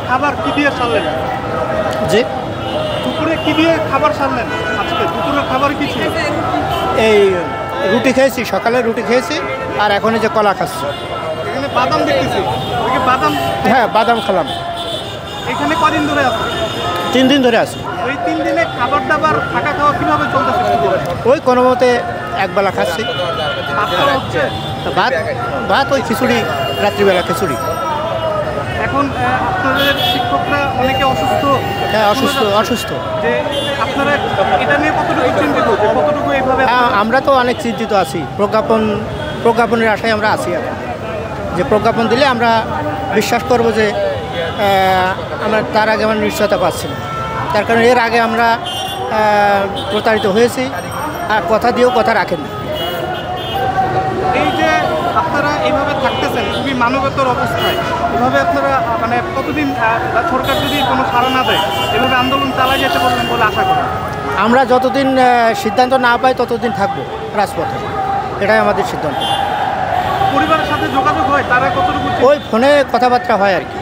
খাবার কি দিয়ে সারলেন? যে দুপুরে কি দিয়ে খাবার সারলেন? আজকে দুপুরের খাবার কি ছিল? এই রুটি খেয়েছি, সকালে রুটি খেয়েছি, আর এখন এই যে কলা খাচ্ছি। এখানে বাদাম দেখতেছি, ওইকে বাদাম। হ্যাঁ, বাদাম খেলাম। এখানে কদিন ধরে আছে? 3 দিন ধরে আছি। ওই 3 দিনে খাবার দাবার থাকা খাওয়া কিভাবে চলতেছে একটু বলেন। ওই কোনো মতে একবেলা খাচ্ছি। ভাত খাওয়া হচ্ছে? তো ভাত ওই খিচুড়ি, রাত্রিবেলা খিচুড়ি। এখন আপনাদের শিক্ষকরা অনেকে অসুস্থ। হ্যাঁ, অসুস্থ। যে আপনারা এটা নিয়ে কতটুকু চিন্তিত, যে কতটুকু এইভাবে? হ্যাঁ, আমরা তো অনেক চিন্তিত আছি। প্রজ্ঞাপনের আশায় আমরা আছি আর যে প্রজ্ঞাপন দিলে আমরা বিশ্বাস করব যে আমরা তার আগে আমরা নিশ্চয়তা পাচ্ছি না। তার কারণ এর আগে আমরা প্রতারিত হয়েছি, আর কথা দিয়েও কথা রাখেন। এই যে আপনারা এইভাবে থাকতেছেন খুবই মানবেতর অবস্থায়, এভাবে আপনারা মানে কতদিন সরকার যদি কোনো সাড়া না দেয় এভাবে আন্দোলন চালিয়ে যেতে পারবেন বলে আশা করি? আমরা যতদিন সিদ্ধান্ত না পাই ততদিন থাকবো রাজপথে, এটাই আমাদের সিদ্ধান্ত। পরিবারের সাথে যোগাযোগ হয়, তারা কতটুকু? ওই ফোনে কথাবার্তা হয় আর কি।